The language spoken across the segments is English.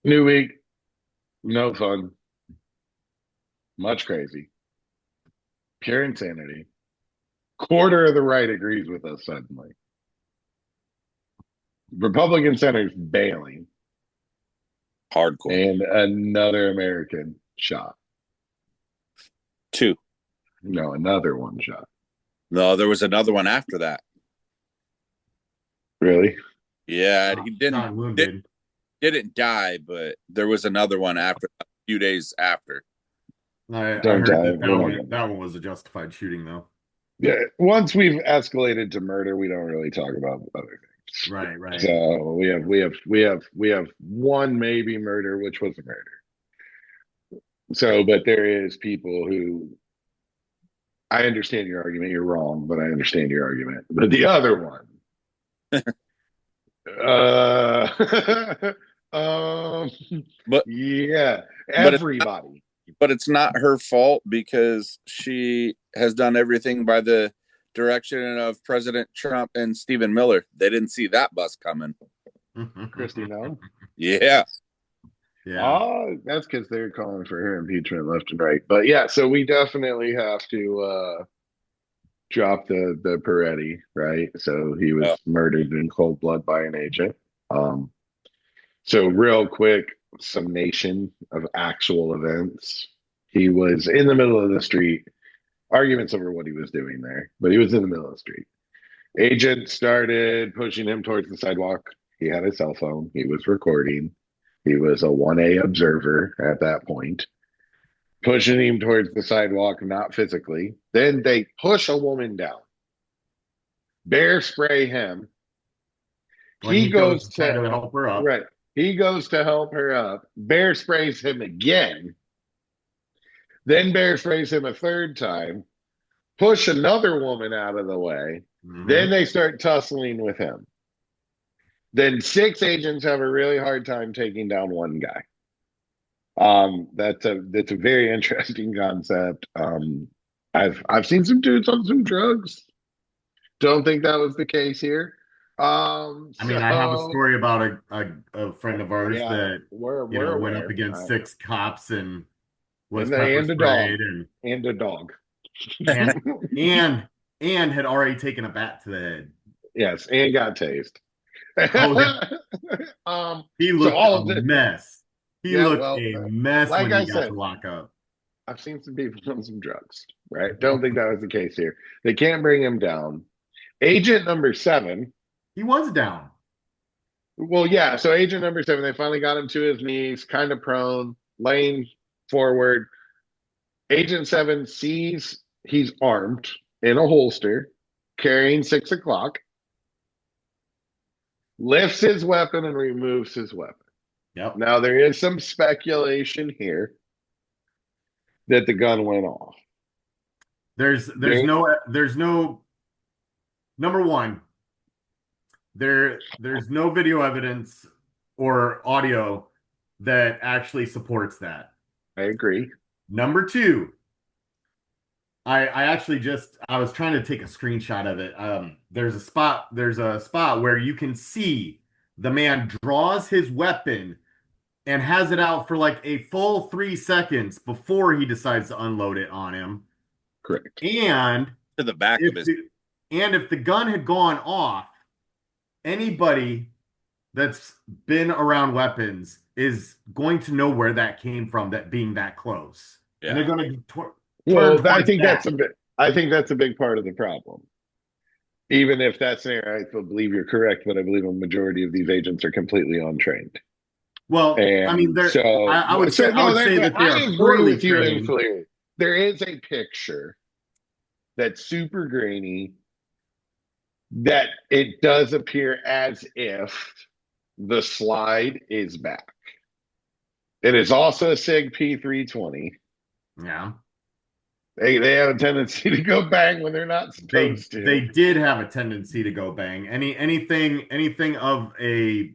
New week, no fun, much crazy, pure insanity. Quarter of the right agrees with us suddenly. Republican senators bailing, Hardcore. and another American shot. Two. No, another one shot. No, there was another one after that. Really? Yeah, he Shot and wounded. didn't die, but there was another one after a few days after. I Don't heard die. that We're not gonna. that one was a justified shooting though. Yeah. Once we've escalated to murder, we don't really talk about other things. Right, right. So we have one maybe murder, which was a murder. So, but there is people who I understand your argument. You're wrong, but I understand your argument. But the other one, uh, um, But yeah, but everybody. it's not her fault because she has done everything by the direction of President Trump and Stephen Miller. They didn't see that bus coming. Christy, no. Yeah. Yeah. Oh, that's because they're calling for her impeachment left and right. But yeah, so we definitely have to drop the Peretti, right? So he Oh, was murdered in cold blood by an agent. Um, so real quick summation of actual events. He was in the middle of the street, arguments over what he was doing there, but he was in the middle of the street. Agent started pushing him towards the sidewalk. He had a cell phone. He was recording. He was a 1A observer at that point, pushing him towards the sidewalk, not physically. Then they push a woman down, bear spray him. When He he goes goes to try to, to help her up. right. He goes to help her up. Bear sprays him again. Then bear sprays him a third time. Push another woman out of the way. Then Hmm. they start tussling with him. Then six agents have a really hard time taking down one guy. That's a very interesting concept. I've seen some dudes on some drugs. Don't think that was the case here. I mean, I have a So story about a friend of ours yeah, that, we're went up aware. against six cops and was pepper And a dog sprayed and a dog. and and and had already taken a bat to the head. Yes, and got tased. Oh yeah. He So looked all a of the mess. He yeah, looked well, a mess like when I he got said, to lock up. I've seen some people on some drugs, right? Don't think that was the case here. They can't bring him down. Agent number seven. He was down. Well, yeah. So agent number seven, they finally got him to his knees, kind of prone, laying forward. Agent seven sees he's armed in a holster, carrying 6 o'clock, lifts his weapon and removes his weapon. Yep. Now there is some speculation here that the gun went off. There's There, no number one, there's no video evidence or audio that actually supports that. I agree. Number two, I actually just I was trying to take a screenshot of it. There's a spot where you can see the man draws his weapon and has it out for like a full 3 seconds before he decides to unload it on him. Correct. And to the back of if his. the gun had gone off, anybody that's been around weapons is going to know where that came from, that being that close. And they're Yeah. going to turn Well, I towards think that. that's a bit. I think that's a big part of the problem. Even if that's an area, I believe you're correct, but I believe a majority of these agents are completely untrained. Well, I mean, And so I no, would say that they I are agree poorly with you trained. infinitely. There is a picture that's super grainy that it does appear as if the slide is back. It is also a SIG P320. Yeah. They have a tendency to go bang when they're not supposed They to. did have a tendency to go bang. Anything of a,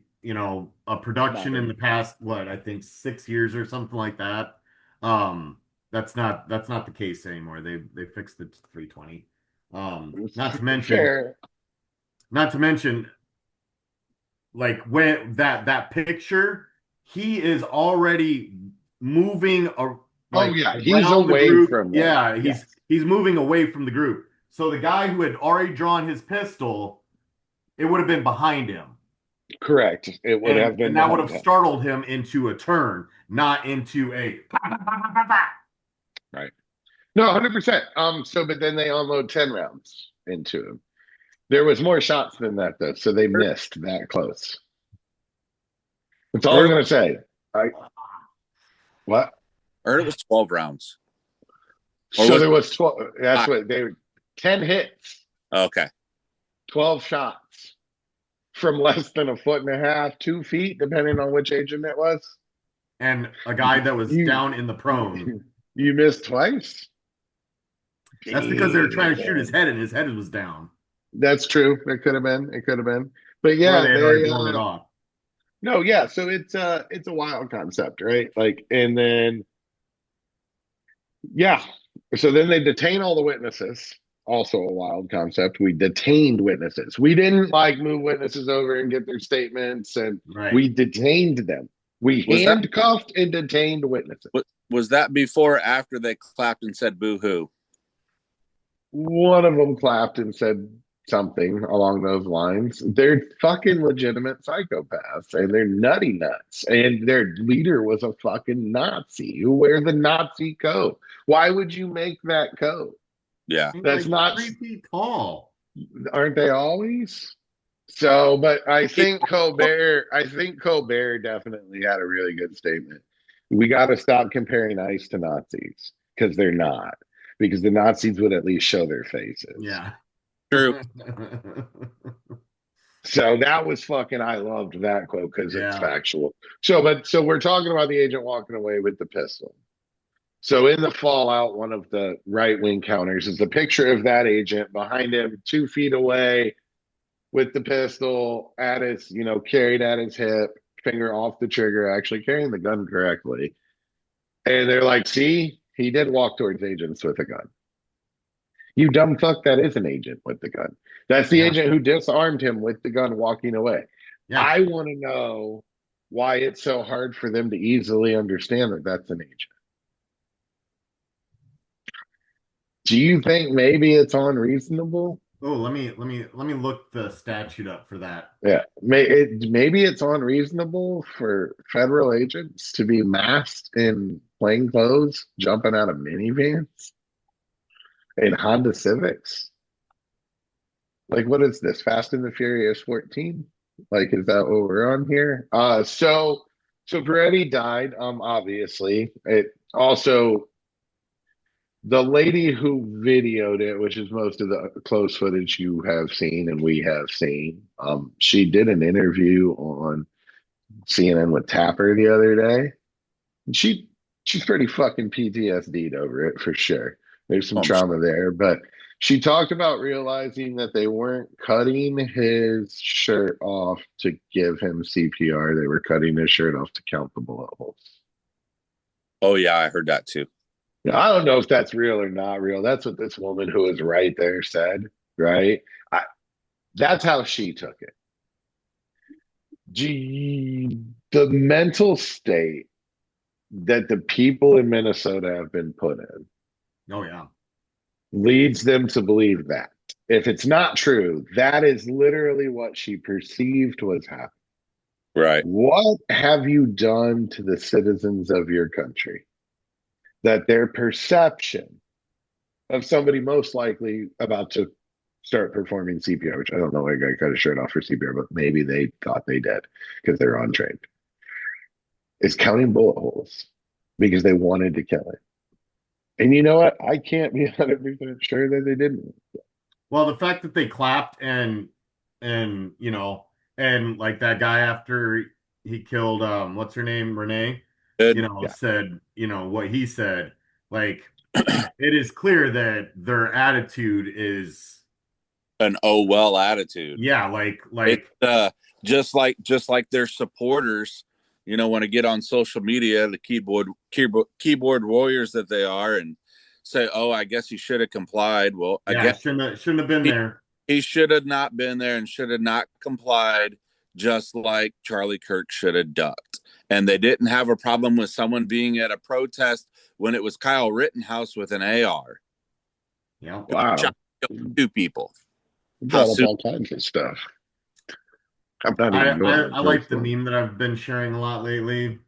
a production in Modern. the past, what, I think 6 years or something like that. Um, that's not the case anymore. They fixed the 320. Not to mention, Fair. not to mention, like when that picture, he is already moving Oh like yeah, he's around the away group. from them. Yeah, Yes, he's moving away from the group. So the guy who had already drawn his pistol, it would have been behind him. correct. It would have been And that would behind have him. startled him into a turn, not into a Right. No, 100%. So but then they unload 10 rounds into him. There was more shots than that though, so they missed that close. That's all I'm Or, gonna say. I what? or it was 12 rounds. Or So was there was 12. That's five? what they 10 hits, Okay. 12 shots from less than a foot and a half, 2 feet, depending on which agent it was. and a guy that was You down in the prone. you missed twice. That's because they were trying to shoot his Damn. head and his head was down. That's true. It could have been. It could have been. But Or yeah, they had already they blown it off. no, yeah. So it's a wild concept, right? Like, and then yeah. So then they detain all the witnesses. Also a wild concept. We detained witnesses. We didn't like move witnesses over and get their statements, and Right. we detained them. We Was that handcuffed and detained witnesses. was that before or after they clapped and said boo hoo? One of them clapped and said something along those lines. They're fucking legitimate psychopaths and they're nutty nuts. And their leader was a fucking Nazi who wears the Nazi coat. Why would you make that coat? Yeah. He's That's like not, 3 feet tall. aren't they always? So, but I think Colbert definitely had a really good statement. We got to stop comparing ICE to Nazis because they're not, because the Nazis would at least show their faces. Yeah. True. So that was fucking, I loved that quote because it's Yeah. factual. So we're talking about the agent walking away with the pistol. So in the fallout, one of the right wing counters is a picture of that agent behind him, 2 feet away with the pistol at his, carried at his hip, finger off the trigger, actually carrying the gun correctly. And they're like, see, he did walk towards agents with a gun. You dumb fuck, that is an agent with the gun. That's the Yeah. agent who disarmed him with the gun walking away. Yeah. I want to know why it's so hard for them to easily understand that that's an agent. Do you think maybe it's unreasonable? Oh, let me look the statute up for that. Yeah, maybe it's unreasonable for federal agents to be masked in plain clothes, jumping out of minivans in Honda Civics. Like, what is this? Fast and the Furious 14? Like, is that what we're on here? So Peretti died, obviously. It also the lady who videoed it, which is most of the close footage you have seen and we have seen, she did an interview on CNN with Tapper the other day. She's pretty fucking PTSD'd over it for sure. There's some trauma there, but she talked about realizing that they weren't cutting his shirt off to give him CPR. They were cutting his shirt off to count the bullet holes. Oh yeah, I heard that too. Now, I don't know if that's real or not real. That's what this woman who was right there said, right? That's how she took it. The mental state that the people in Minnesota have been put in Oh yeah. leads them to believe that. If it's not true, that is literally what she perceived was happening. Right. What have you done to the citizens of your country that their perception of somebody most likely about to start performing CPR, which I don't know why a guy cut his shirt off for CPR, but maybe they thought they did because they're untrained, is counting bullet holes because they wanted to kill him. And you know what? I can't be 100% sure that they didn't. Well, the fact that they clapped and and like that guy after he killed what's her name, Renee, Good. Yeah. said, what he said, like it is clear that their attitude is An oh well attitude. yeah, like just like their supporters, want to get on social media, the keyboard warriors that they are, and say, "Oh, I guess he should have complied." Well, yeah, again, shouldn't have been there. he should have not been there and should have not complied just like Charlie Kirk should have ducked. And they didn't have a problem with someone being at a protest when it was Kyle Rittenhouse with an AR. Yeah. Wow. Two people. Brought up all kinds of stuff. I'm not I, even going I like the meme that I've been sharing a lot lately.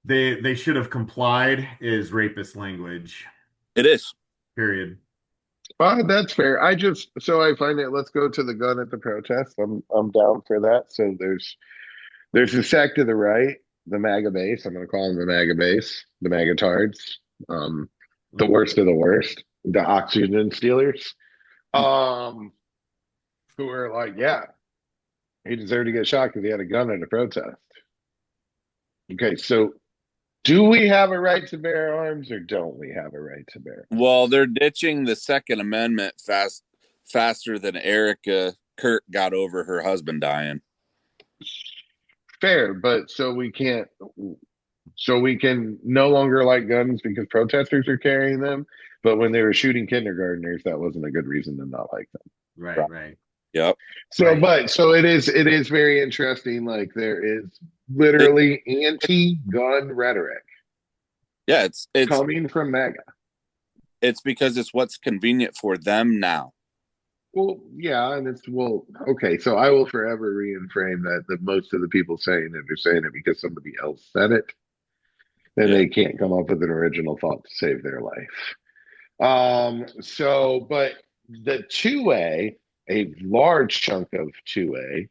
They should have complied is rapist language. It is. Period. That's fair. I find it. Let's go to the gun at the protest. I'm down for that. So there's a sect to the right, the MAGA base. I'm going to call them the MAGA base, the MAGA tards, the worst of the worst, the oxygen stealers, who are like, yeah, he deserved to get shot because he had a gun at a protest. Okay, so do we have a right to bear arms or don't we have a right to bear arms? Well, they're ditching the Second Amendment faster than Erica Kirk got over her husband dying. Fair, but so we can no longer like guns because protesters are carrying them. But when they were shooting kindergartners, that wasn't a good reason to not like them. Right. Yep. So, Right. but it is very interesting. Like there is literally anti-gun rhetoric. Yeah, it's coming from MAGA. It's because it's what's convenient for them now. Well, yeah, and okay. So I will forever reframe that most of the people saying it are saying it because somebody else said it, and they can't come up with an original thought to save their life. But the 2A, a large chunk of 2A,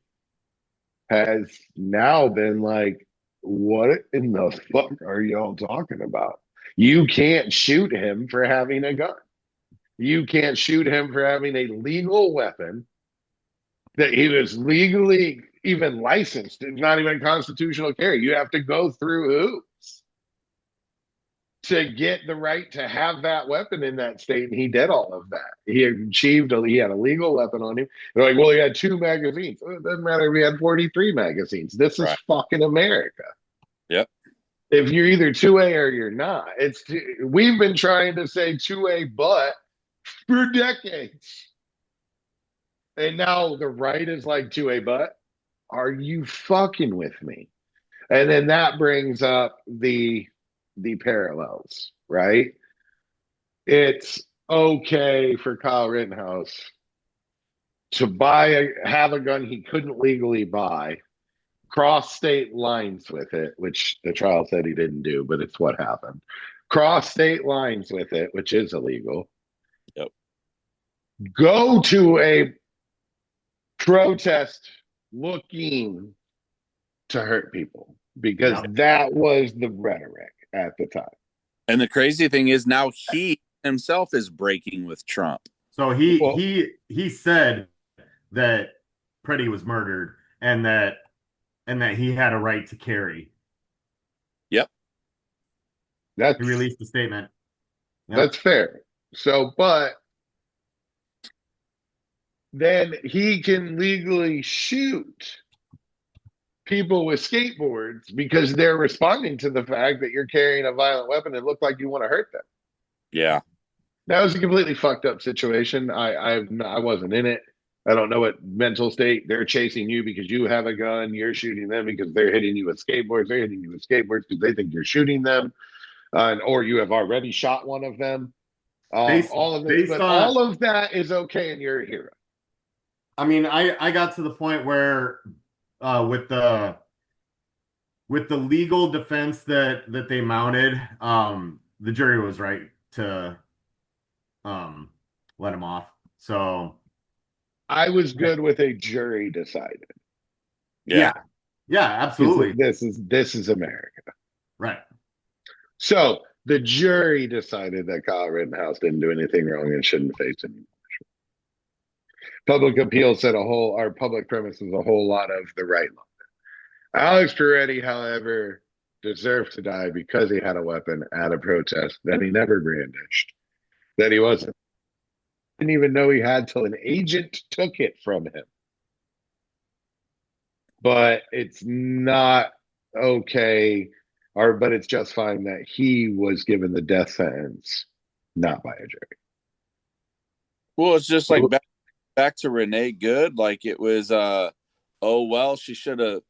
has now been like, what in the fuck are y'all talking about? You can't shoot him for having a gun. You can't shoot him for having a legal weapon that he was legally even licensed. It's not even constitutional carry. You have to go through hoops to get the right to have that weapon in that state. And he did all of that. He had a legal weapon on him. They're like, well, he had 2 magazines. Well, it doesn't matter if he had 43 magazines. This is fucking America. Yep. If you're either 2A or you're not. We've been trying to say 2A, but for decades. And now the right is like 2A, but are you fucking with me? And then that brings up the parallels, right? It's okay for Kyle Rittenhouse to have a gun he couldn't legally buy, cross state lines with it, which the trial said he didn't do, but it's what happened. Cross state lines with it, which is illegal. Yep. Go to a protest looking to hurt people because that was the rhetoric at the time. And the crazy thing is now he himself is breaking with Trump. So he said that Peretti was murdered and that he had a right to carry. Yep. He released a statement. Yep. That's fair. So, but then he can legally shoot people with skateboards because they're responding to the fact that you're carrying a violent weapon and look like you want to hurt them. Yeah. That was a completely fucked up situation. I wasn't in it. I don't know what mental state they're chasing you because you have a gun. You're shooting them because they're hitting you with skateboards. They're hitting you with skateboards because they think you're shooting them, or you have already shot one of them. All of this, but all of that is okay, and you're a hero. I mean, I got to the point where with the legal defense that they mounted, the jury was right to let him off. So I was good with a jury decided. Yeah, absolutely. This is America, right? So the jury decided that Kyle Rittenhouse didn't do anything wrong and shouldn't face any punishment. Public appeal said our public premise is a whole lot of the right line. Alex Peretti, however, deserved to die because he had a weapon at a protest that he never brandished, that he didn't even know he had till an agent took it from him. But it's not okay, but it's just fine that he was given the death sentence, not by a jury. Well, it's just like back to Renee Good like it was oh well, she should have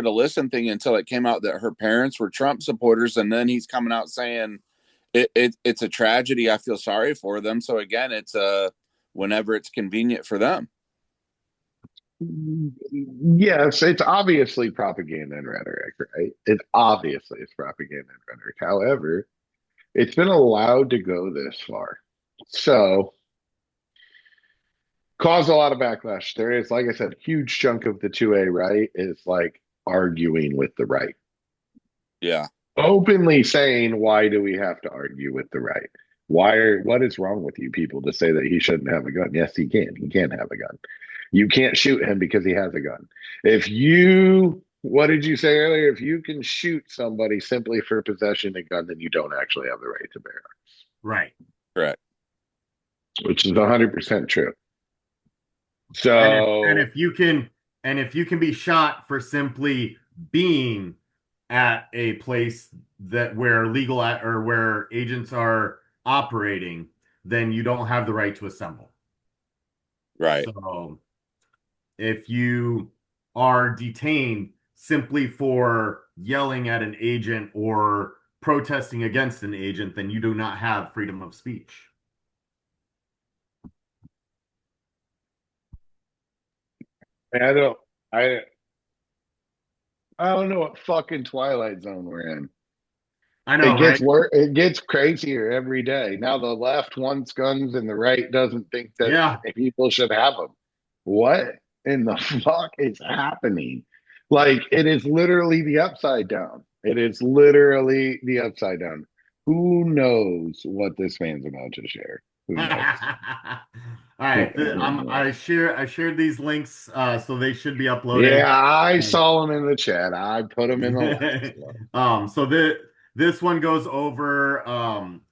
listened thing until it came out that her parents were Trump supporters, and then he's coming out saying it's a tragedy. I feel sorry for them. So again, it's whenever it's convenient for them. Yes, it's obviously propaganda and rhetoric, right? It obviously is propaganda and rhetoric. However, it's been allowed to go this far. So, caused a lot of backlash. There is, like I said, huge chunk of the 2A right is like arguing with the right. Yeah. Openly saying, why do we have to argue with the right? What is wrong with you people to say that he shouldn't have a gun? Yes, he can. He can have a gun. You can't shoot him because he has a gun. What did you say earlier? If you can shoot somebody simply for possession of a gun, then you don't actually have the right to bear arms. Right. Correct. Which is 100% true. So, and if you can be shot for simply being at a place that where or where agents are operating, then you don't have the right to assemble. Right. So if you are detained simply for yelling at an agent or protesting against an agent, then you do not have freedom of speech. I don't, I, I don't know what fucking Twilight Zone we're in. I know, right? It gets crazier every day. Now the left wants guns and the right doesn't think that Yeah. people should have them. What in the fuck is happening? Like it is literally the upside down. It is literally the upside down. Who knows what this man's about to share? Who knows? All right, I shared these links, so they should be uploaded. Yeah, I saw them in the chat. I put them in the link. So this one goes over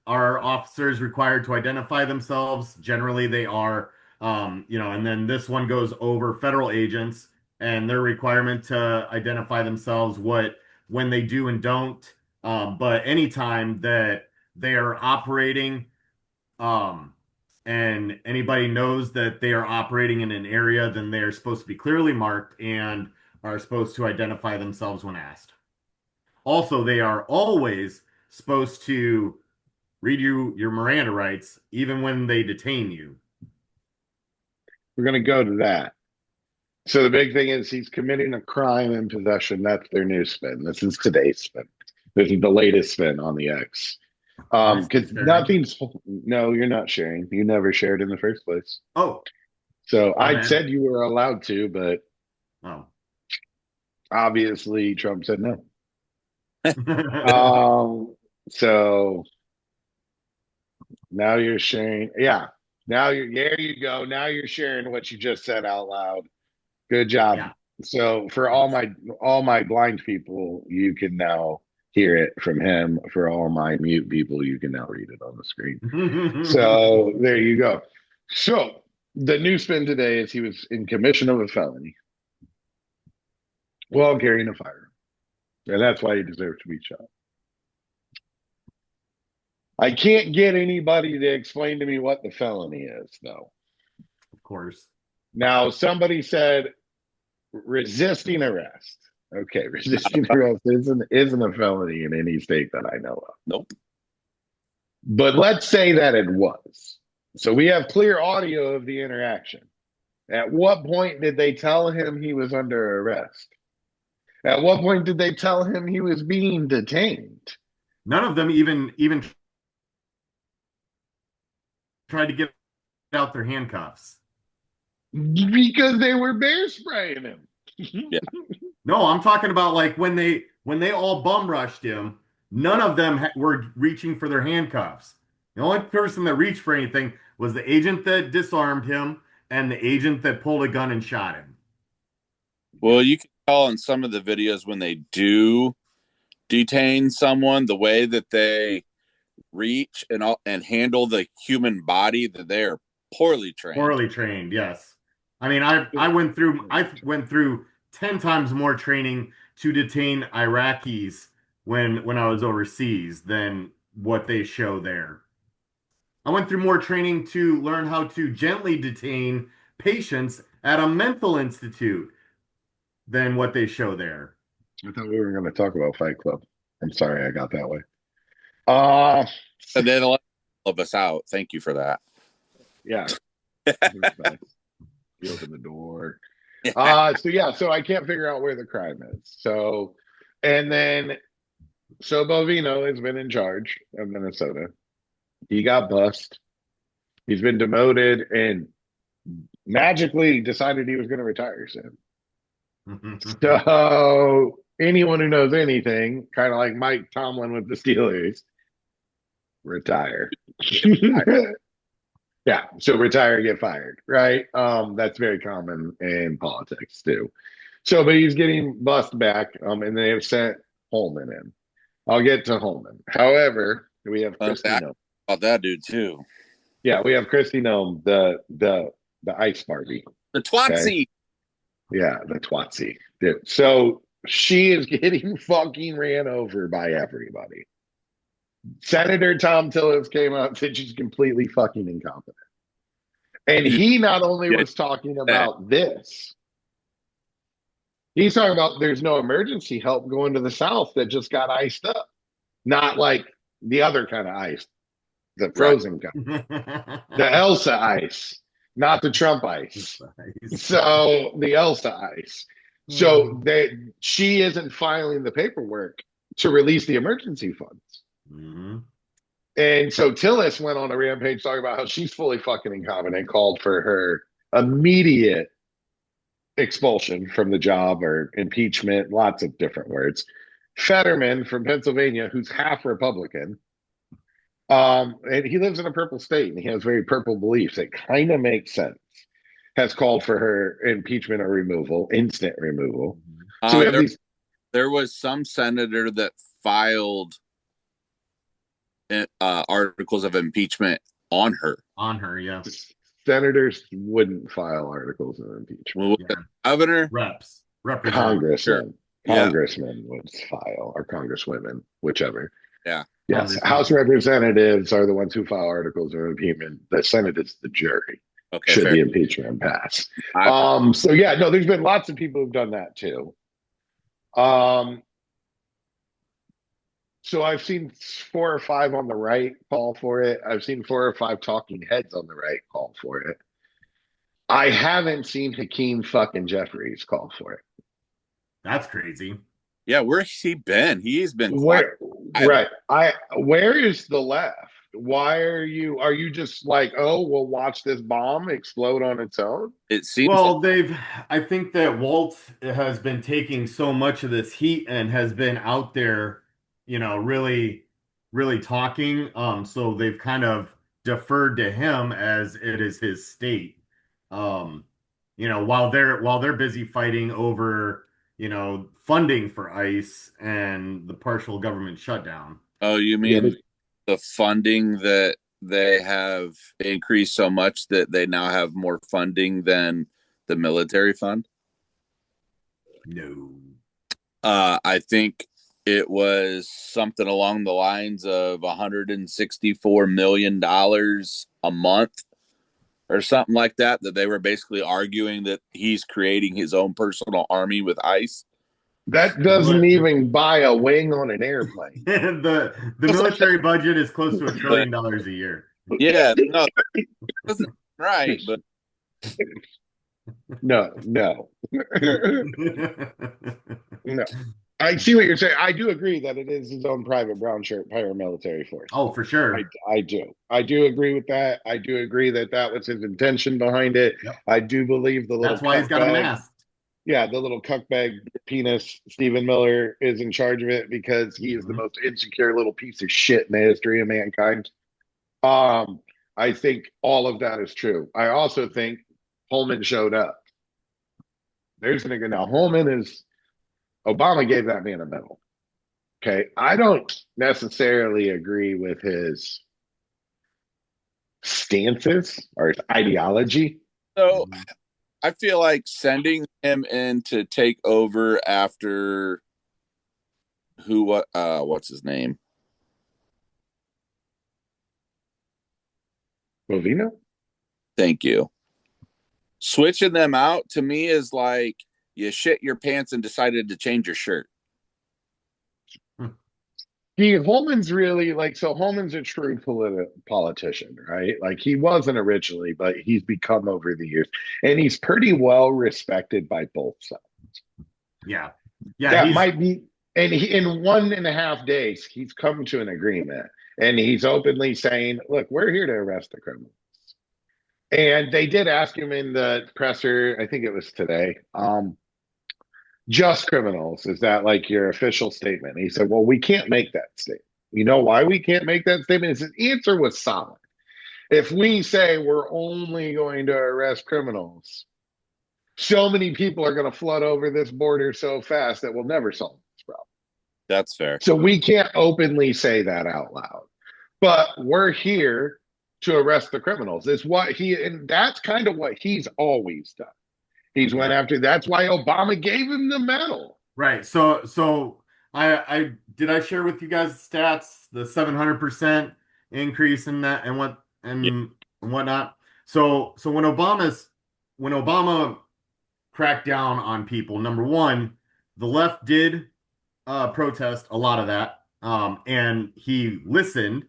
are officers required to identify themselves? Generally, they are. And then this one goes over federal agents and their requirement to identify themselves, when they do and don't. But anytime that they are operating, and anybody knows that they are operating in an area, then they are supposed to be clearly marked and are supposed to identify themselves when asked. Also, they are always supposed to read you your Miranda rights, even when they detain you. We're going to go to that. So the big thing is he's committing a crime in possession. That's their new spin. This is today's spin. This is the latest spin on the X. Because no, you're not sharing. You never shared in the first place. Oh. So I said you were allowed to, but obviously Trump said no. So now you're sharing. Yeah. There you go. Now you're sharing what you just said out loud. Good job. Yeah. So for all my blind people, you can now hear it from him. For all my mute people, you can now read it on the screen. So there you go. So the new spin today is he was in commission of a felony while carrying a firearm. And that's why he deserves to be shot. I can't get anybody to explain to me what the felony is, though. Of course. Now, somebody said resisting arrest. Okay, resisting arrest isn't a felony in any state that I know of. Nope. But let's say that it was. So we have clear audio of the interaction. At what point did they tell him he was under arrest? At what point did they tell him he was being detained? None of them even tried to get out their handcuffs. Because they were bear spraying him. Yeah. No, I'm talking about like when they all bum rushed him, none of them were reaching for their handcuffs. The only person that reached for anything was the agent that disarmed him and the agent that pulled a gun and shot him. Well, you can tell in some of the videos when they do detain someone, the way that they reach and handle the human body, that they are poorly trained. Poorly trained, yes. I mean, I went through 10 times more training to detain Iraqis when I was overseas than what they show there. I went through more training to learn how to gently detain patients at a mental institute than what they show there. I thought we were going to talk about Fight Club. I'm sorry I got that way. Uh, And then let us out. Thank you for that. yeah. You open the door. So I can't figure out where the crime is. So Bovino has been in charge of Minnesota. He got bust. He's been demoted and magically decided he was going to retire soon. So anyone who knows anything, kind of like Mike Tomlin with the Steelers, retire. Yeah, so retire, get fired, right? That's very common in politics too. So, but he's getting bust back, and they have sent Holman in. I'll get to Holman. However, we have Christy Nome. About that dude too. Yeah, we have Christy Nome, the ice Barbie. The Twatsy. Okay? Yeah, the Twatsy. Dude. So she is getting fucking ran over by everybody. Senator Tom Tillis came out and said she's completely fucking incompetent. And he not only was talking about this, he's talking about there's no emergency help going to the South that just got iced up. Not like the other kind of ice, the frozen kind. The Elsa ice, not the Trump ice. So the Elsa ice. So she isn't filing the paperwork to release the emergency funds. Mm-hmm. And so Tillis went on a rampage talking about how she's fully fucking incompetent, called for her immediate expulsion from the job or impeachment, lots of different words. Fetterman from Pennsylvania, who's half Republican, and he lives in a purple state and he has very purple beliefs. It kind of makes sense. Has called for her impeachment or removal, instant removal. So we have there was some senator that filed articles of impeachment on her. On her, yeah. Senators wouldn't file articles of impeachment. Well, governor, reps, congressmen would file, or congresswomen, whichever. Yeah. Yes. House representatives are the ones who file articles of impeachment. The Senate is the jury. Okay, should the impeachment pass? So yeah, no, there's been lots of people who've done that too. So I've seen 4 or 5 on the right call for it. I've seen 4 or 5 talking heads on the right call for it. I haven't seen Hakeem fucking Jeffries call for it. That's crazy. Yeah, where's he been? He's been where is the left? Why are you just like, oh, we'll watch this bomb explode on its own? It seems I think that Walt has been taking so much of this heat and has been out there, really, really talking. So they've kind of deferred to him as it is his state. While they're busy fighting over, funding for ICE and the partial government shutdown. Oh, you mean the funding that they have increased so much that they now have more funding than the military fund? No. I think it was something along the lines of $164 million a month or something like that they were basically arguing that he's creating his own personal army with ICE. That doesn't even buy a wing on an airplane. the military budget is close to $1 trillion a year. Yeah, no, wasn't right, but no. No. I see what you're saying. I do agree that it is his own private brown shirt paramilitary force. Oh, for sure. I do. I do agree with that. I do agree that was his intention behind it. Yep. I do believe the little. That's why he's got a mask. Yeah, the little cuckbag penis Stephen Miller is in charge of it because he is the most insecure little piece of shit in the history of mankind. I think all of that is true. I also think Holman showed up. There's an nigga now. Obama gave that man a medal. Okay. I don't necessarily agree with his stances or his ideology. So I feel like sending him in to take over after what's his name? Bovino? Thank you. Switching them out to me is like you shit your pants and decided to change your shirt. Holman's really like, so Holman's a true politician, right? Like he wasn't originally, but he's become over the years, and he's pretty well respected by both sides. Yeah. Yeah. That might be, and in 1.5 days, he's come to an agreement, and he's openly saying, look, we're here to arrest the criminals. And they did ask him in the presser, I think it was today, just criminals. Is that like your official statement? And he said, well, we can't make that statement. You know why we can't make that statement? His answer was solid. If we say we're only going to arrest criminals, so many people are going to flood over this border so fast that we'll never solve this problem. That's fair. So we can't openly say that out loud. But we're here to arrest the criminals. It's what and that's kind of what he's always done. He's went after, that's why Obama gave him the medal. Right. So I did I share with you guys the stats, the 700% increase in that and what and whatnot. So when Obama cracked down on people, number one, the left did protest a lot of that. And he listened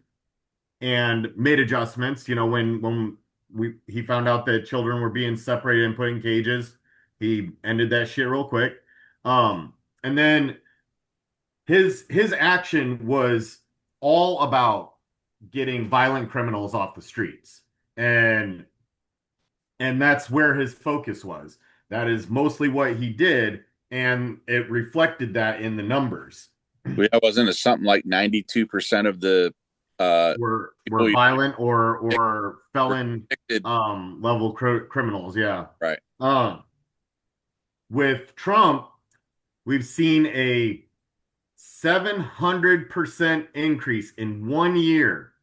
and made adjustments. You know, when he found out that children were being separated and put in cages, he ended that shit real quick. And then his action was all about getting violent criminals off the streets. And that's where his focus was. That is mostly what he did, and it reflected that in the numbers. Yeah, wasn't it something like 92% of the were violent or felon level criminals? Yeah, right. With Trump, we've seen a 700% increase in 1 year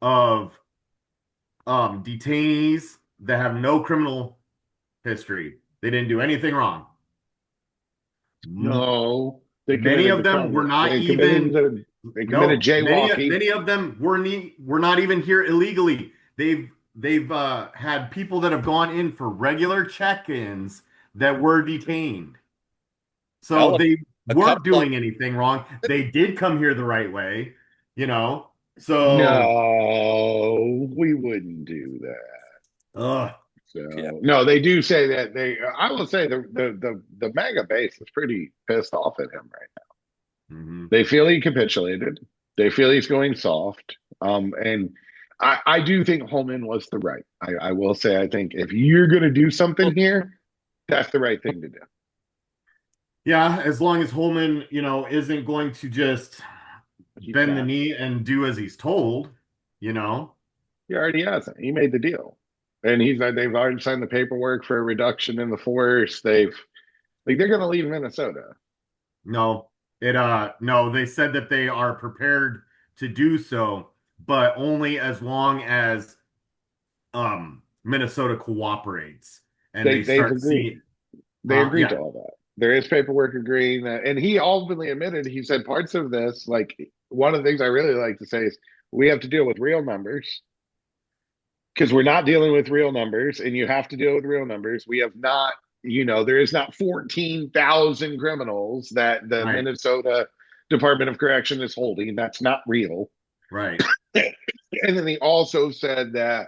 of detainees that have no criminal history. They didn't do anything wrong. No, many of them were not even. They committed jaywalking. Many of them were not even here illegally. They've had people that have gone in for regular check-ins that were detained. So they weren't doing anything wrong. They did come here the right way, you know. So no, we wouldn't do that. So yeah. No, they do say that I will say the MAGA base is pretty pissed off at him right now. Mm-hmm. They feel he capitulated. They feel he's going soft. And I do think Holman was the right. I will say, I think if you're going to do something here, that's the right thing to do. Yeah, as long as Holman, isn't going to just bend the knee and do as he's told, He already hasn't. He made the deal. And they've already signed the paperwork for a reduction in the force. They're going to leave Minnesota. No, they said that they are prepared to do so, but only as long as Minnesota cooperates and they start seeing. They agreed to all that. There is paperwork agreeing that, and he openly admitted, he said parts of this, like one of the things I really like to say is we have to deal with real numbers. Because we're not dealing with real numbers, and you have to deal with real numbers. We have not, there is not 14,000 criminals that the Minnesota Department of Correction is holding. That's not real. Right. And then he also said that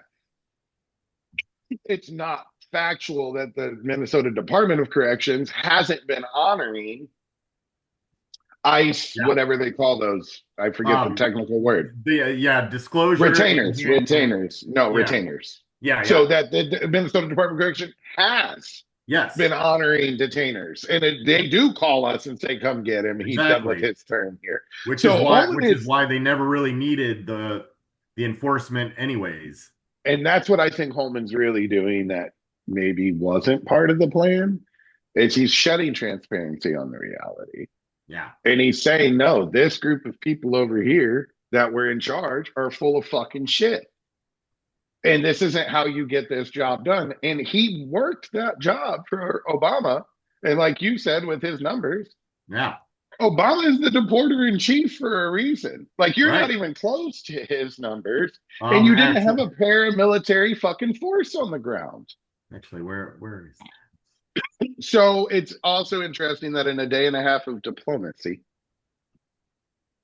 it's not factual that the Minnesota Department of Corrections hasn't been honoring ICE, whatever they call those. I forget the technical word. Disclosure. Retainers. No, retainers. Yeah. So that the Minnesota Department of Correction has been honoring detainers. And they do call us and say, come get him. He's done with his term here. Which is why they never really needed the enforcement anyways. And that's what I think Holman's really doing that maybe wasn't part of the plan, is he's shedding transparency on the reality. Yeah. And he's saying, no, this group of people over here that were in charge are full of fucking shit. And this isn't how you get this job done. And he worked that job for Obama. And like you said, with his numbers, Obama is the deporter in chief for a reason. Like, you're not even close to his numbers. And you didn't have a paramilitary fucking force on the ground. Actually, where is So it's also interesting that in a day and a half of diplomacy,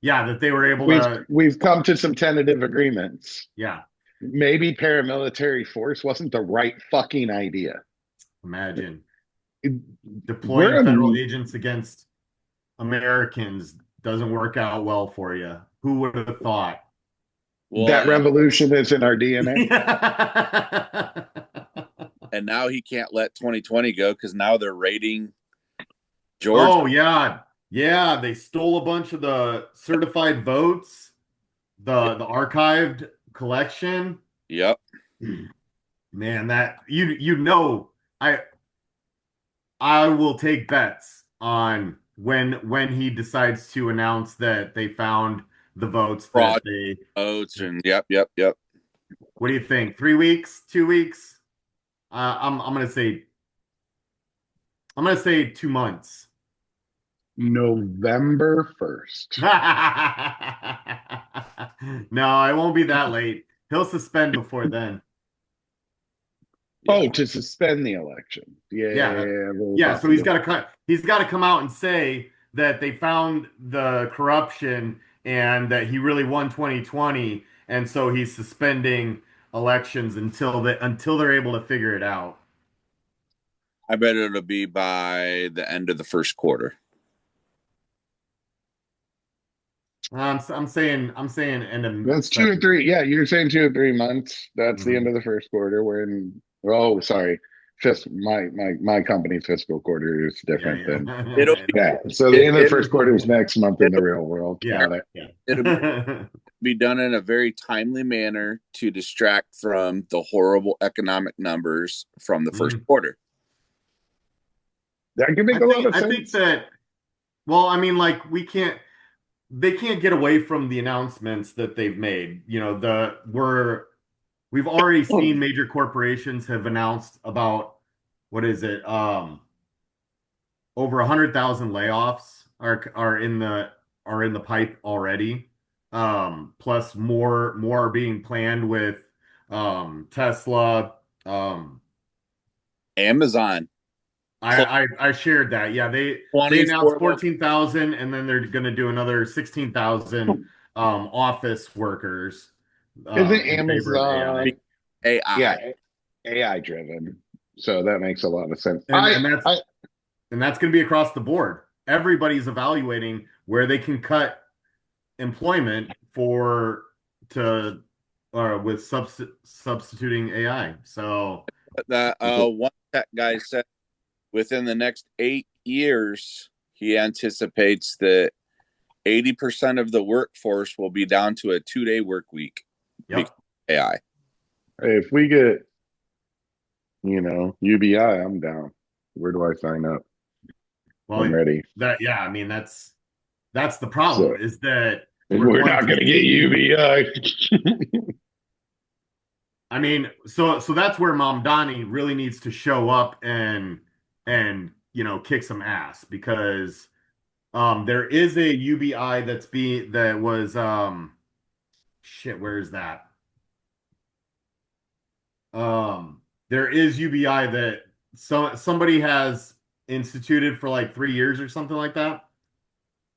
yeah, that they were able we've to, we've come to some tentative agreements. yeah, Maybe paramilitary force wasn't the right fucking idea. imagine deploying We're federal agents against Americans doesn't work out well for you. Who would have thought? Well, that revolution is in our DNA. and now he can't let 2020 go because now they're raiding Georgia. Oh yeah. Yeah, they stole a bunch of the certified votes, the archived collection. Yep. Man, that I will take bets on when he decides to announce that they found the votes that Fraud they votes and yep. what do you think? 3 weeks? 2 weeks? I'm gonna say 2 months. November 1st. No, it won't be that late. He'll suspend before then. Yeah. Oh, to suspend the election. Yeah, Very yeah. So he's possible. got to cut. He's got to come out and say that they found the corruption and that he really won 2020, and so he's suspending elections until they're able to figure it out. I bet it'll be by the end of the first quarter. I'm saying end of That's 2 or 3. second. Yeah, you're saying 2 or 3 months. That's the end Mhm. of the first quarter. We're in. Oh, sorry. My company's fiscal quarter is Yeah, different than. It'll yeah. Yeah. So the it, end of the it first quarter is next month in the it'll real world. Yeah, Got it. it'll yeah. be done in a very timely manner to distract from the horrible economic numbers from the first Mm. quarter. That can make I a lot think of I think sense. that well, I mean, like they can't get away from the announcements that they've made. We've already seen major corporations have announced about what is it? Over 100,000 layoffs are in the pipe already. Plus more are being planned with Tesla. Um, Amazon closed I shared that. Yeah, they announced 24 locations. 14,000 and then they're going to do another 16,000 office workers Isn't in favor of AI. Amazon? AI. Yeah, AI driven. So that makes a lot of sense. And and that's and that's going to be across the board. Everybody's evaluating where they can cut employment for to with substituting AI. So That one tech guy said within the next 8 years, he anticipates that 80% of the workforce will be down to a 2-day work week because yep. of AI. If we get, UBI, I'm down. Where do I sign up? I'm Well, ready. I mean that's the So problem is that we're we're going not to going to get see. UBI. I mean, so that's where Mamdani really needs to show up and kick some ass because there is a UBI that was shit, where is that? There is UBI that somebody has instituted for like 3 years or something like that.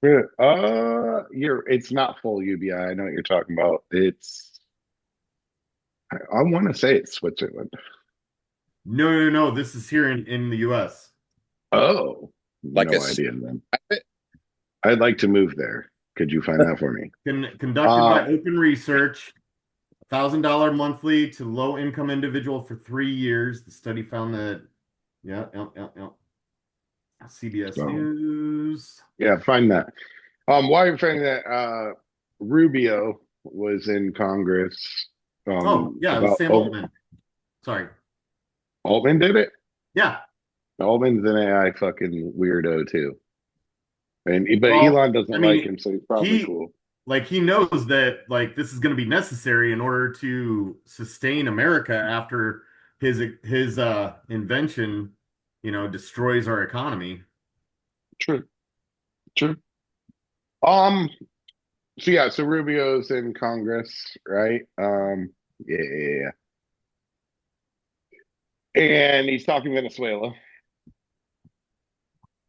It's not full UBI. I know what you're talking about. I want to say it's Switzerland. No, no, no. This is here in the US. Oh, Like a no idea then. I'd like to move there. Could you find that for me? Conducted by Uh, Open Research, $1,000 monthly to low income individual for 3 years. The study found that, yeah, yeah, yeah, yeah. CBS so News. yeah, find that. While you're finding that, Rubio was in Congress, Oh, yeah, it was about Sam Altman. Sorry. Altman did it. Yeah. Altman's an AI fucking weirdo too, but Well, Elon I doesn't like mean, him, so he's probably he cool. he knows that like this is going to be necessary in order to sustain America after his invention, destroys our economy. True, true. Um, so Rubio's in Congress, right? Yeah. and he's talking Venezuela.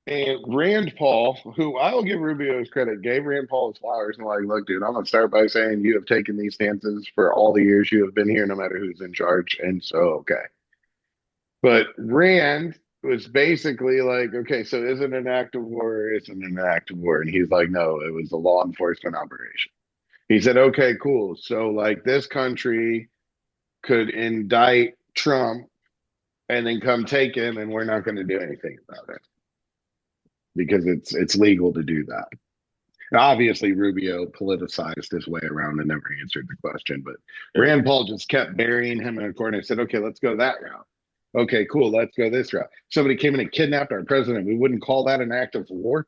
And Rand Paul, who I will give Rubio his credit, gave Rand Paul his flowers and like, look, dude, I'm gonna start by saying you have taken these stances for all the years you have been here, no matter who's in charge, and so okay. But Rand was basically like, okay, so is it an act of war or isn't it an act of war? And he's like, no, it was a law enforcement operation. He said, okay, cool. So like this country could indict Trump and then come take him, and we're not going to do anything about it because it's legal to do that. And obviously, Rubio politicized his way around and never answered the question. But Rand Paul just kept burying him in a corner and said, okay, let's go that route. Okay, cool, let's go this route. Somebody came in and kidnapped our president. We wouldn't call that an act of war.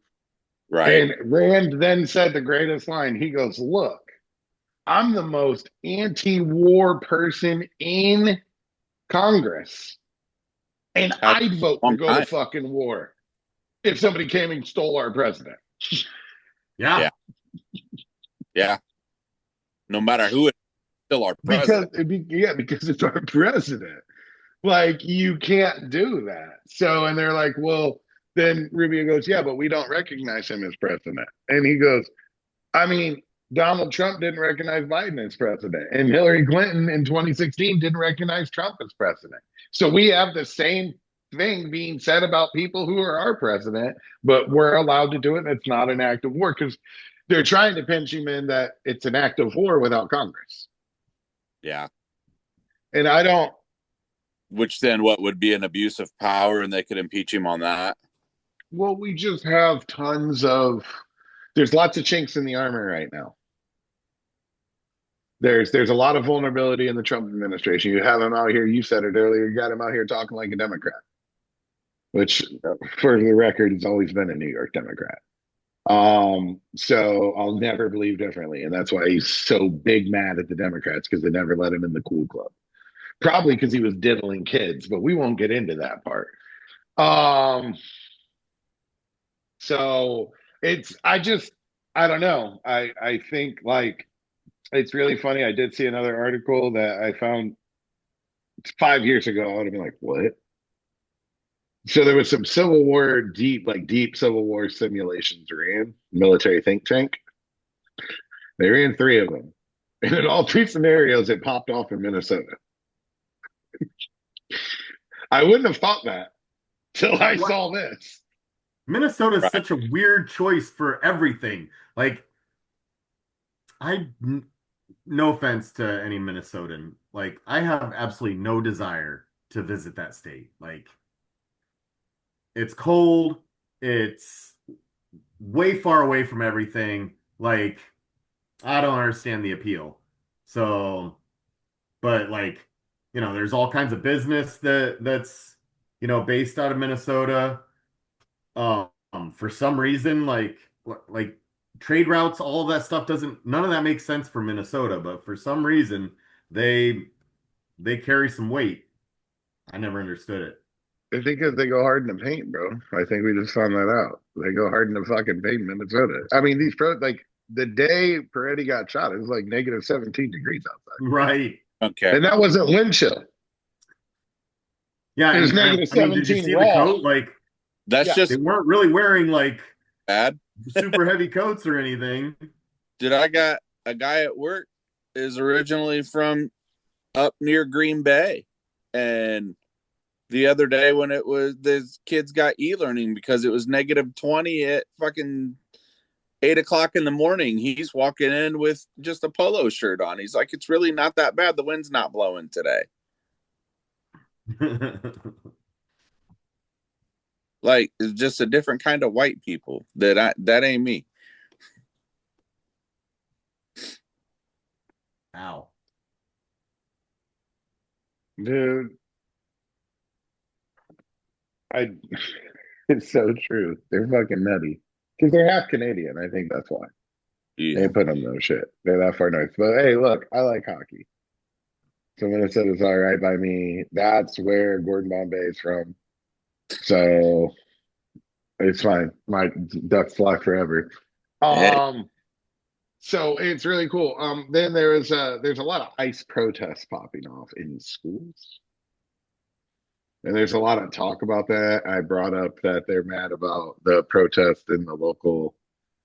Right. And Rand then said the greatest line. He goes, look, I'm the most anti-war person in Congress. And Has I'd vote to long go to time. fucking war if somebody came and stole our president. Yeah. Yeah. Yeah. No matter who, it's still our Because president. because it's our president. Like you can't do that. So and they're like, well, then Rubio goes, yeah, but we don't recognize him as president. And he goes, I mean, Donald Trump didn't recognize Biden as president, and Hillary Clinton in 2016 didn't recognize Trump as president. So we have the same thing being said about people who are our president, but we're allowed to do it, and it's not an act of war because they're trying to pinch him in that it's an act of war without Congress. Yeah. And I don't. Which then what would be an abuse of power, and they could impeach him on that. Well, we just have tons of. There's lots of chinks in the armor right now. There's a lot of vulnerability in the Trump administration. You have him out here. You said it earlier. You got him out here talking like a Democrat, which, for the record, has always been a New York Democrat. So I'll never believe differently, and that's why he's so big mad at the Democrats because they never let him in the cool club. Probably because he was diddling kids, but we won't get into that part. Um, so it's I don't know. I think like it's really funny. I did see another article that I found 5 years ago. I would have been like, what? So there was some Civil War deep Civil War simulations ran, military think tank. They ran three of them. And in all three scenarios, it popped off in Minnesota. I wouldn't have thought that till I What? saw this. Minnesota is Right. such a weird choice for everything. Like, no offense to any Minnesotan, like, I have absolutely no desire to visit that state. Like, it's cold, it's way far away from everything. Like, I don't understand the appeal. So, but like, there's all kinds of business that's based out of Minnesota. For some reason, like trade routes, all of that stuff doesn't none of that makes sense for Minnesota, but for some reason they they carry some weight. I never understood it. I think if they go hard in the paint, bro. I think we just found that out. They go hard in the fucking paint in Minnesota. I mean, like the day Peretti got shot, it was like negative 17 degrees outside. Right. Okay. And that wasn't wind chill. Yeah, It was and negative I mean, did you 17 see the raw. coat? Like That's Yeah. they just weren't really wearing like bad. super heavy coats or anything. Did I got a guy at work is originally from up near Green Bay, and the other day when it was the kids got e-learning because it was negative 20 at fucking 8 o'clock in the morning. He's walking in with just a polo shirt on. He's like, it's really not that bad. The wind's not blowing today. Like it's just a different kind of white people that ain't me. Ow. Dude, I it's so true. They're fucking nutty. Because they're half Canadian. I think that's why. They Yeah. put them no shit. They're that far north. But hey, look, I like hockey. So Minnesota's all right by me. That's where Gordon Bombay is from. So it's fine. My ducks fly forever. Hey, So it's really cool. Then there's a lot of ICE protests popping off in schools. And there's a lot of talk about that. I brought up that they're mad about the protest in the local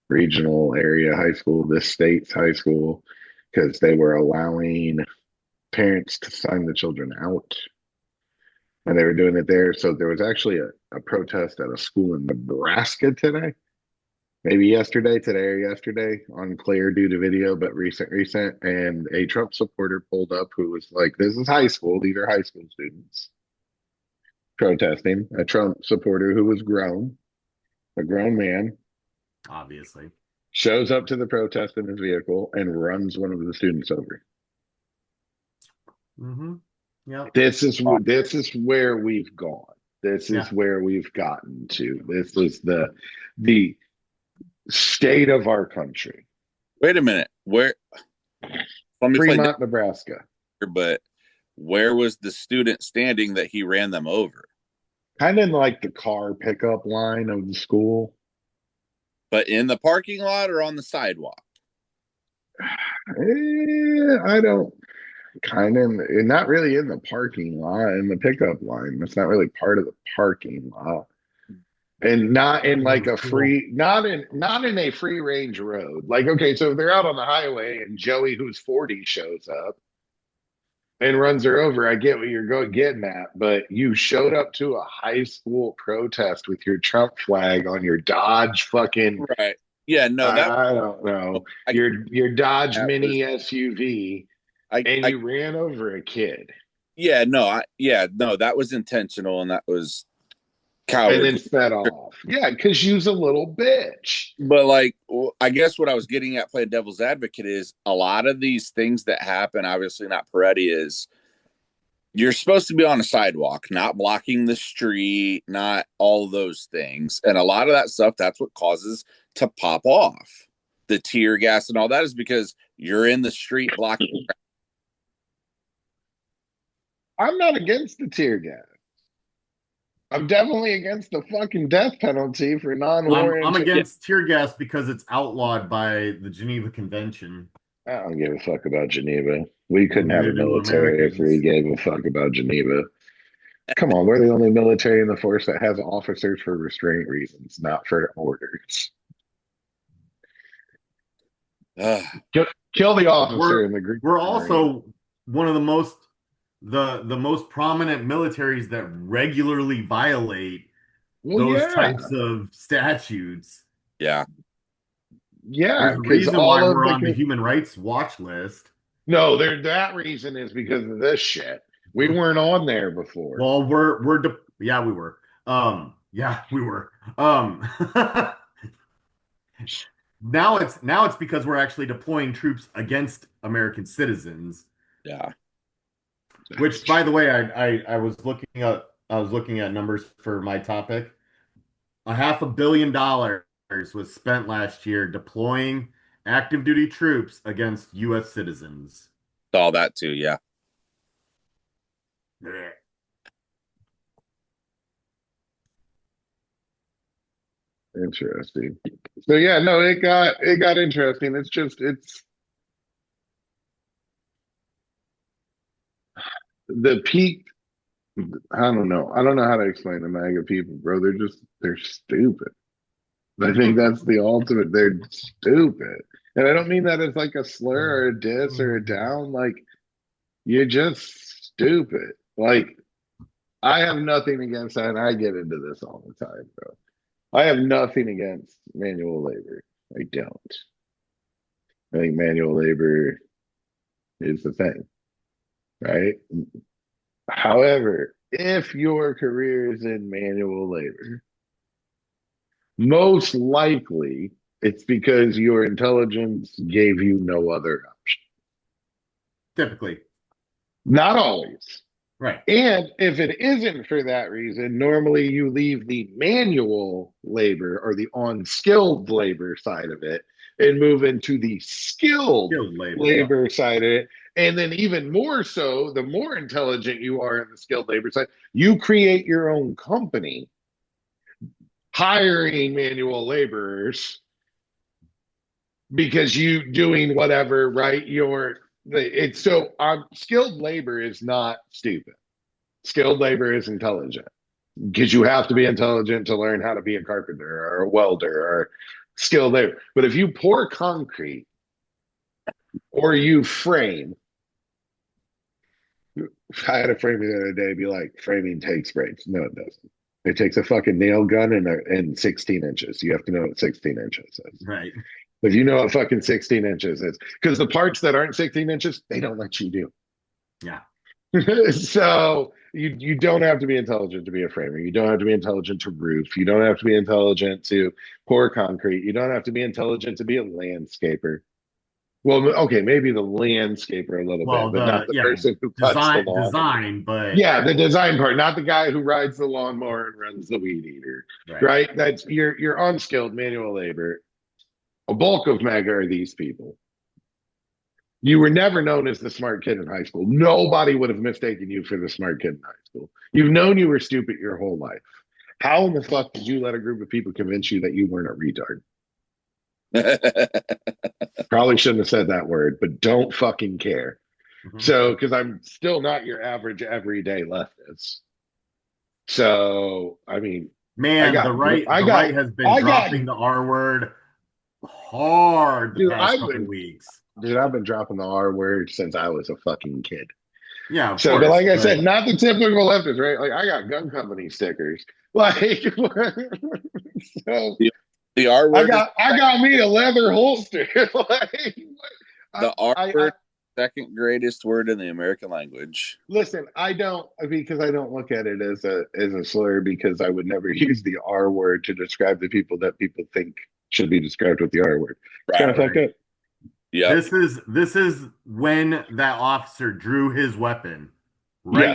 regional area high school, this state's high school, because they were allowing parents to sign the children out. And they were doing it there. So there was actually a protest at a school in Nebraska today. Maybe yesterday, today or yesterday, unclear due to video, but recent. And a Trump supporter pulled up who was like, "This is high school. These are high school students protesting." A Trump supporter who was grown, a grown man, Obviously. shows up to the protest in his vehicle and runs one of the students over. Mm-hmm. Yeah. This is where we've gone. This is Yeah. where we've gotten to. This is the state of our country. Wait a minute. Where? Let me play Fremont, Nebraska. but where was the student standing that he ran them over? Kind of in like the car pickup line of the school. But in the parking lot or on the sidewalk? I don't kind of not really in the parking lot in the pickup line. It's not really part of the parking lot. And not in like a free not in a free range road. Like, okay, so if they're out on the highway and Joey who's 40 shows up and runs her over, I get what you're getting at, but you showed up to a high school protest with your Trump flag on your Dodge fucking Right. Yeah, no, that I don't know. Your Dodge Mini SUV and you ran over a kid. Yeah, no, that was intentional and that was cowardly. And then sped off. Yeah, because you's a little bitch. But like, I guess what I was getting at playing devil's advocate is a lot of these things that happen, obviously not Peretti, is you're supposed to be on a sidewalk, not blocking the street, not all those things. And a lot of that stuff, that's what causes to pop off. The tear gas and all that is because you're in the street blocking. I'm not against the tear gas. I'm definitely against the fucking death penalty for non-war. I'm against tear gas because it's outlawed by the Geneva Convention. I don't give a fuck about Geneva. We couldn't have a Neither do military if we Americans. gave a fuck about Geneva. Come on, we're the only military in the force that has officers for restraint reasons, not for orders. Kill the officer in the Greek. We're also one of the most prominent militaries that regularly violate those types of statutes. Yeah. Yeah. There's a reason why we're on the Human Rights Watch list. No, that reason is because of this shit. We weren't on there before. Well, yeah, we were. Yeah, we were. Now it's because we're actually deploying troops against American citizens. Yeah. Which, by the way, I was looking at numbers for my topic. $500 million was spent last year deploying active duty troops against U.S. citizens. All that too, yeah. Interesting. So yeah, no, it got interesting. It's the peak. I don't know. I don't know how to explain the MAGA people, bro. They're stupid. I think that's the ultimate. They're stupid. And I don't mean that as like a slur or a diss or a down. Like, you're just stupid. Like, I have nothing against that, and I get into this all the time, bro. I have nothing against manual labor. I don't. I think manual labor is the thing, right? However, if your career is in manual labor, most likely it's because your intelligence gave you no other option. Typically. Not always. Right. And if it isn't for that reason, normally you leave the manual labor or the unskilled labor side of it and move into the skilled labor side of it. And then even more so, the more intelligent you are in the skilled labor side, you create your own company hiring manual laborers because you doing whatever, right? Skilled labor is not stupid. Skilled labor is intelligent because you have to be intelligent to learn how to be a carpenter or a welder or skilled labor. But if you pour concrete or you frame, I had a frame the other day be like, framing takes breaks. No, it doesn't. It takes a fucking nail gun and 16 inches. You have to know what 16 inches is. Right. If you know what fucking 16 inches is, because the parts that aren't 16 inches, they don't let you do. Yeah. So you don't have to be intelligent to be a framer. You don't have to be intelligent to roof. You don't have to be intelligent to pour concrete. You don't have to be intelligent to be a landscaper. Well, okay, maybe the landscaper a little Well, bit, but not the yeah, person who cuts the lawn. but Yeah, the design part, not the guy who rides the lawnmower and runs the weed eater. Right? That's you're unskilled manual labor. A bulk of MAGA are these people. You were never known as the smart kid in high school. Nobody would have mistaken you for the smart kid in high school. You've known you were stupid your whole life. How in the fuck did you let a group of people convince you that you weren't a retard? Probably shouldn't have said that word, but don't fucking care. So, because I'm still not your average everyday leftist. So, I mean, man, the right has been dropping the R word hard the past couple weeks. Dude, I've been dropping the R word since I was a fucking kid. Yeah, of so, course, but like I said, not the typical leftist, right? Like I got gun company stickers. Like, so the R word. I got me a leather holster. Like, the R word, second greatest word in the American language. Listen, I don't look at it as a slur because I would never use the R word to describe the people that people think should be described with the R word. It's kind of fucked up. Yeah. This is when that officer drew his weapon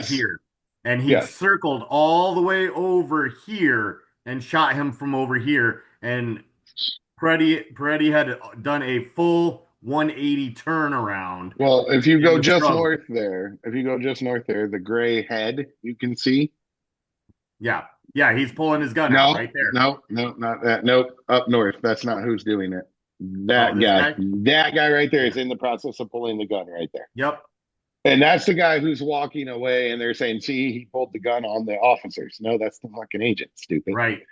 here. And he circled all the way over here and shot him from over here. And Peretti had done a full 180 turnaround. Well, if you go just north there, the gray head you can see. Yeah. Yeah, he's pulling his gun out right there. No, not that. Nope. Up north. That's not who's doing it. That guy right there is in the process of pulling the gun right there. Yep. And that's the guy who's walking away and they're saying, see, he pulled the gun on the officers. No, that's the fucking agent, stupid. Right.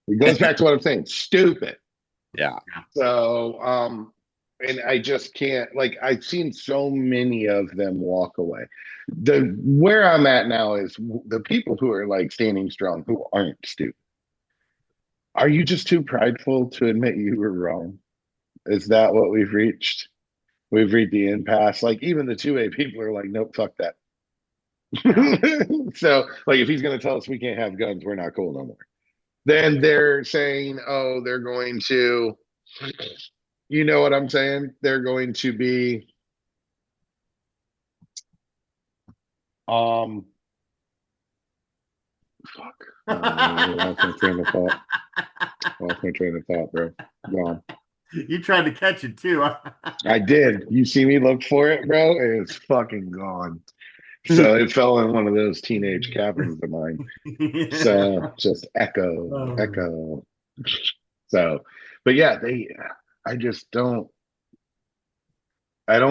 It goes back to what I'm saying. Stupid. Yeah. So, and I just can't, like, I've seen so many of them walk away. Where I'm at now is the people who are like standing strong, who aren't stupid. Are you just too prideful to admit you were wrong? Is that what we've reached? We've reached the impasse. Like even the 2A people are like, nope, fuck that. So like if he's going to tell us we can't have guns, we're not cool no more. Then they're saying, oh, they're going to, you know what I'm saying? They're going to be, fuck. Lost my train of thought, bro. Gone. You tried to catch it too. I did. You see me look for it, bro? It's fucking gone. So it fell in one of those teenage caverns of mine. So just echo. So, but yeah, I don't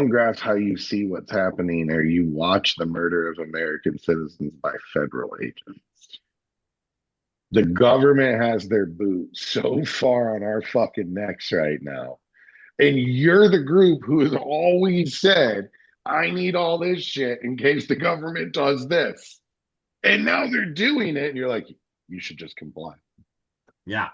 grasp how you see what's happening or you watch the murder of American citizens by federal agents. The government has their boot so far on our fucking necks right now. And you're the group who has always said, I need all this shit in case the government does this. And now they're doing it. And you're like, you should just comply. Yeah.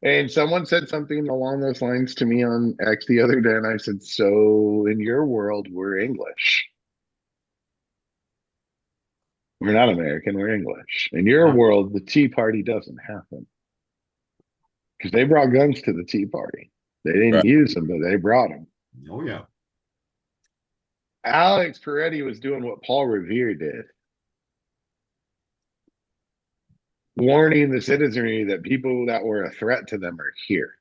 And someone said something along those lines to me on X the other day. And I said, so in your world, we're English. We're not American, we're English. In your world, the Tea Party doesn't happen. Because they brought guns to the Tea Party. They didn't use them, but they brought them. Oh, yeah. Alex Peretti was doing what Paul Revere did. Warning the citizenry that people that were a threat to them are here.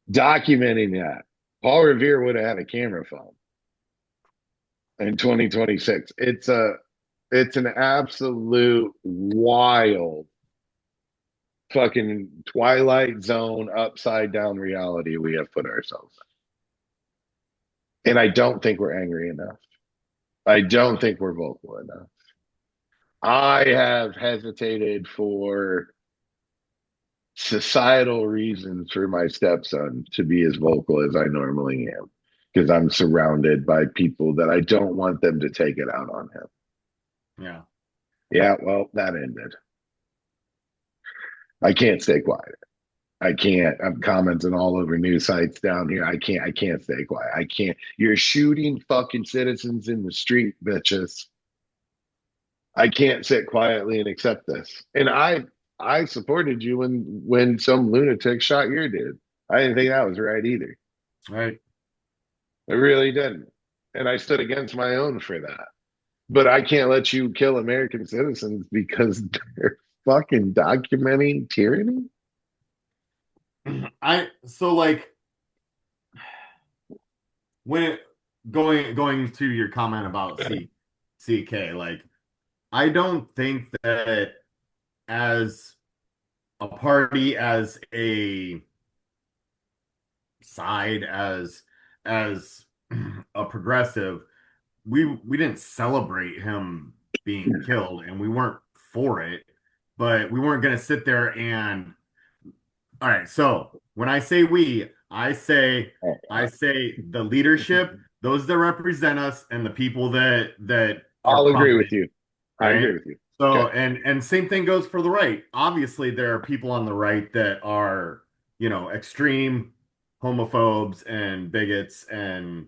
Documenting that. Paul Revere would have had a camera phone in 2026. It's an absolute wild fucking Twilight Zone upside down reality we have put ourselves in. And I don't think we're angry enough. I don't think we're vocal enough. I have hesitated for societal reasons for my stepson to be as vocal as I normally am because I'm surrounded by people that I don't want them to take it out on him. Yeah. Yeah, well, that ended. I can't stay quiet. I can't. I'm commenting all over news sites down here. I can't stay quiet. I can't. You're shooting fucking citizens in the street, bitches. I can't sit quietly and accept this. And I supported you when some lunatic shot your dude. I didn't think that was right either. Right. I really didn't. And I stood against my own for that. But I can't let you kill American citizens because they're fucking documenting tyranny. So like when going to your comment about CK, like I don't think that as a party, as a side, as a progressive, we didn't celebrate him being killed, and we weren't for it, but we weren't going to sit there and all right. So when I say we, I say the leadership, those that represent us, and the people that are I'll agree with prominent, you. I right? agree with you. So Okay. and same thing goes for the right. Obviously, there are people on the right that are, extreme homophobes and bigots, and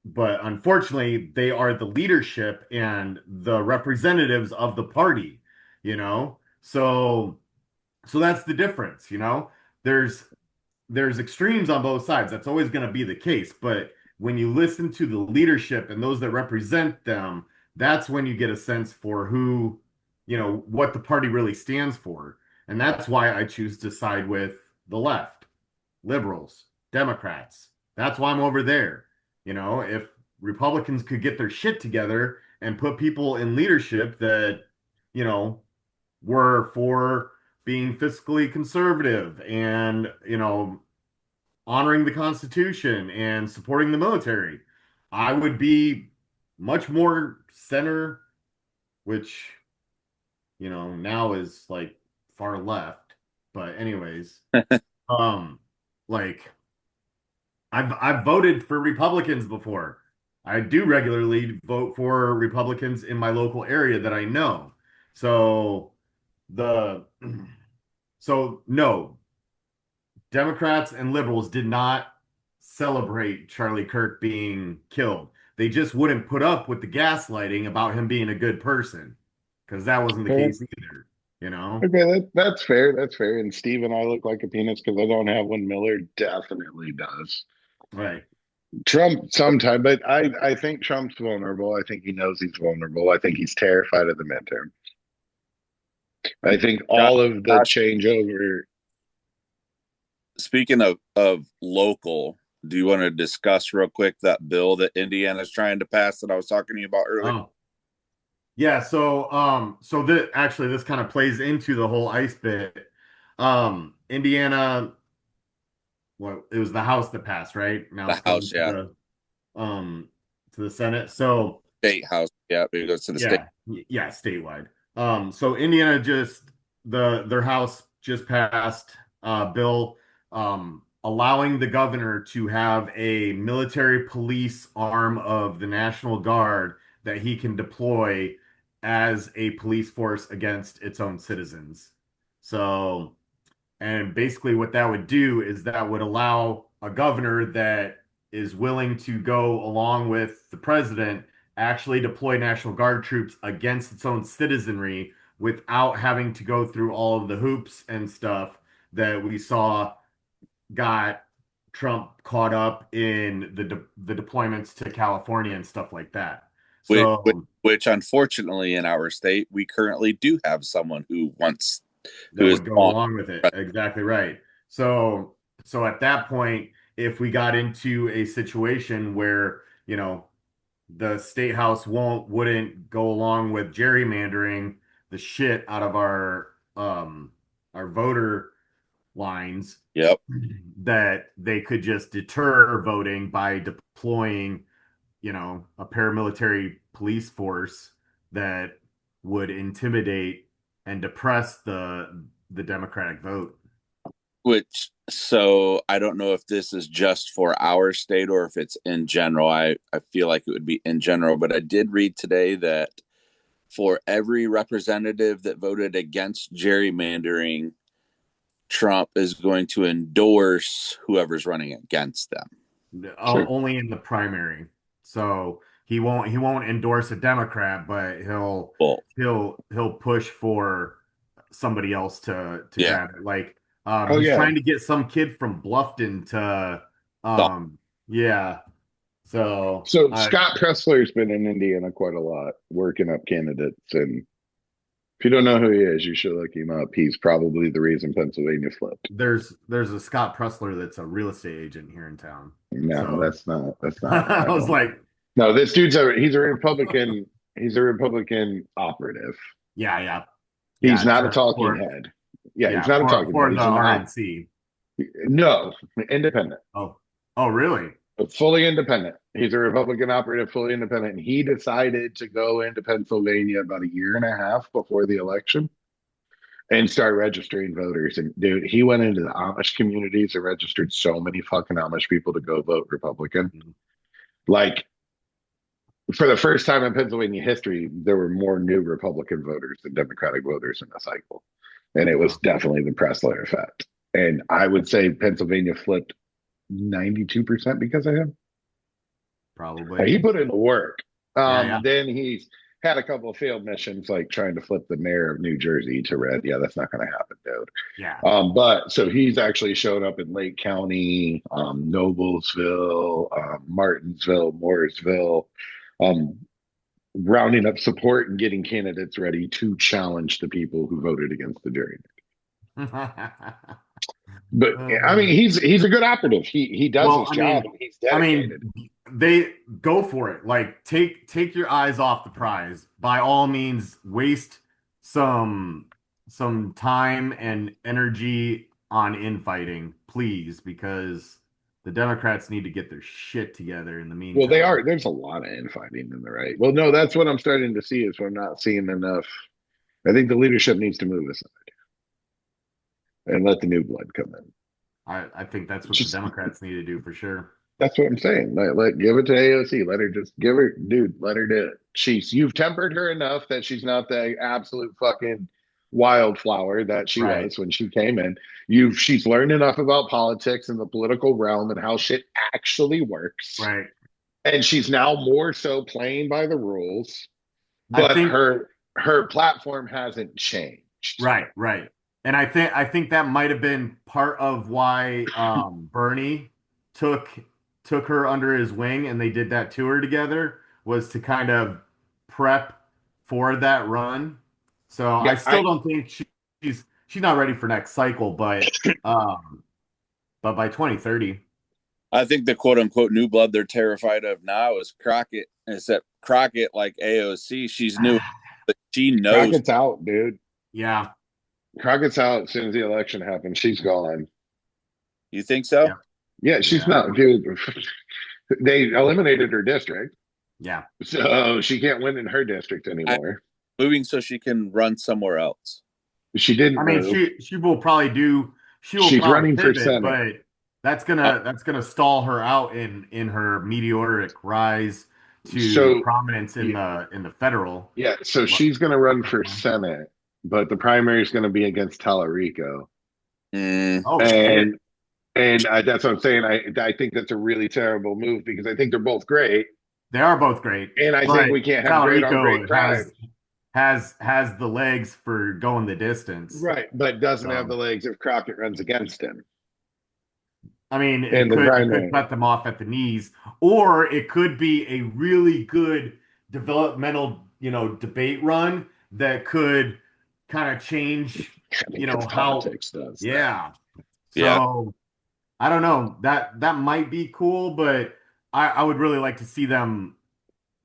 but unfortunately, they are the leadership and the representatives of the party, you know? So that's the difference, there's extremes on both sides. That's always going to be the case. But when you listen to the leadership and those that represent them, that's when you get a sense for who, what the party really stands for. And that's why I choose to side with the left, liberals, Democrats. That's why I'm over there. If Republicans could get their shit together and put people in leadership that, you know, were for being fiscally conservative and, honoring the Constitution and supporting the military, I would be much more center, which, now is like far left. But anyways, um, like I've voted for Republicans before. I do regularly vote for Republicans in my local area that I know. So the so no, Democrats and liberals did not celebrate Charlie Kirk being killed. They just wouldn't put up with the gaslighting about him being a good person because that wasn't the Okay. case either, you know? Okay, that's fair. That's fair. And Steve and I look like a penis because I don't have one. Miller definitely does. Right. Trump sometime, but I think Trump's vulnerable. I think he knows he's vulnerable. I think he's terrified of the midterm. I think all of the Josh, changeover. speaking of local, do you want to discuss real quick that bill that Indiana's trying to pass that I was talking to you about earlier? Oh, yeah. So this kind of plays into the whole ICE bit. Indiana, well, it was the House that passed, right? Now The it's going House, to yeah. the Senate. So State House, yeah. It goes to the state. yeah, statewide. So Indiana just their house just passed a bill allowing the governor to have a military police arm of the National Guard that he can deploy as a police force against its own citizens. So, and basically what that would do is that would allow a governor that is willing to go along with the president actually deploy National Guard troops against its own citizenry without having to go through all of the hoops and stuff that we saw got Trump caught up in the deployments to California and stuff like that. Which, So which unfortunately in our state, we currently do have someone who that is would go on. along with it. Exactly right. So at that point, if we got into a situation where, the state house wouldn't go along with gerrymandering the shit out of our voter lines, Yep. that they could just deter voting by deploying, a paramilitary police force that would intimidate and depress the Democratic vote. Which, so I don't know if this is just for our state or if it's in general. I feel like it would be in general, but I did read today that for every representative that voted against gerrymandering, Trump is going to endorse whoever's running against them. Sure. Only in the primary. So he won't endorse a Democrat, but he'll Well, he'll push for somebody else to yeah. grab it. Like Oh he's yeah. trying to get some kid from Bluffton to So, yeah. So So Scott Pressler's been in Indiana quite a lot, working up candidates. And if you don't know who he is, you should look him up. He's probably the reason Pennsylvania flipped. there's a Scott Pressler that's a real estate agent here in town. No, So that's not what I I was know. like, No, he's a Republican. He's a Republican operative. yeah, yeah, He's yeah, not a talking head. Yeah, he's not a talking head. for the He's an op. RNC. No, independent. Oh, really? Fully independent. He's a Republican operative, fully independent. And he decided to go into Pennsylvania about a year and a half before the election and start registering voters. And dude, he went into the Amish communities and registered so many fucking Amish people to go vote Republican. Mhm. Like for the first time in Pennsylvania history, there were more new Republican voters than Democratic voters in the cycle. And it was Wow, definitely the Pressler effect. And I would say Pennsylvania flipped 92% because of him. probably. He put in the work. Yeah, yeah. Then he's had a couple of failed missions, like trying to flip the mayor of New Jersey to red. Yeah, that's not going to happen, dude. Yeah. But so he's actually showed up in Lake County, Noblesville, Martinsville, Mooresville, um, rounding up support and getting candidates ready to challenge the people who voted against the jury. But I mean, Uh, he's a good operative. He does well, his job and he's dedicated. they go for it. Like take your eyes off the prize. By all means, waste some some time and energy on infighting, please, because the Democrats need to get their shit together in the Well, they meantime. are. There's a lot of infighting in the right. Well, no, that's what I'm starting to see is we're not seeing enough. I think the leadership needs to move aside and let the new blood come in. I think that's It's what the just Democrats need to do for sure. that's what I'm saying. Let give it to AOC. Let her just give her, dude. Let her do it. You've tempered her enough that she's not the absolute fucking wildflower that she Right, was when she came in. She's learned enough about politics and the political realm and how shit actually works, right. and she's now more so playing by the rules. I But think her platform hasn't changed. right, right. And I think that might have been part of why Bernie took took her under his wing and they did that tour together was to kind of prep for that run. So I Yeah, still don't think she's not ready for next cycle, but by 2030. I think the quote unquote new blood they're terrified of now is Crockett. Except Crockett, like AOC, she's new, but she knows. Crockett's out, dude. Yeah, Crockett's out as soon as the election happens. She's gone. You think so? yeah, Yeah, she's yeah, not, dude. They eliminated her district, yeah. so she can't win in her district I anymore. moving so she can run somewhere else. She didn't I mean, move. she will She's probably running for pivot, Senate. but that's Uh, gonna stall her out in her meteoric rise to So prominence yeah, in the federal. yeah, so she's going to run for Senate, but the primary is going to be against Tallarico, mm, Oh shit. and that's what I'm saying. I think that's a really terrible move because I think they're both great, They are both great, and I think but we can't have great on great Talarico crime. has the legs for going the distance. Right, but doesn't have So the legs if Crockett runs against him I mean, in the it could primary. cut them off at the knees, or it could be a really good developmental, debate run that could kind of change, I think it's how, politics does that. yeah. yeah. So I don't know. That might be cool, but I would really like to see them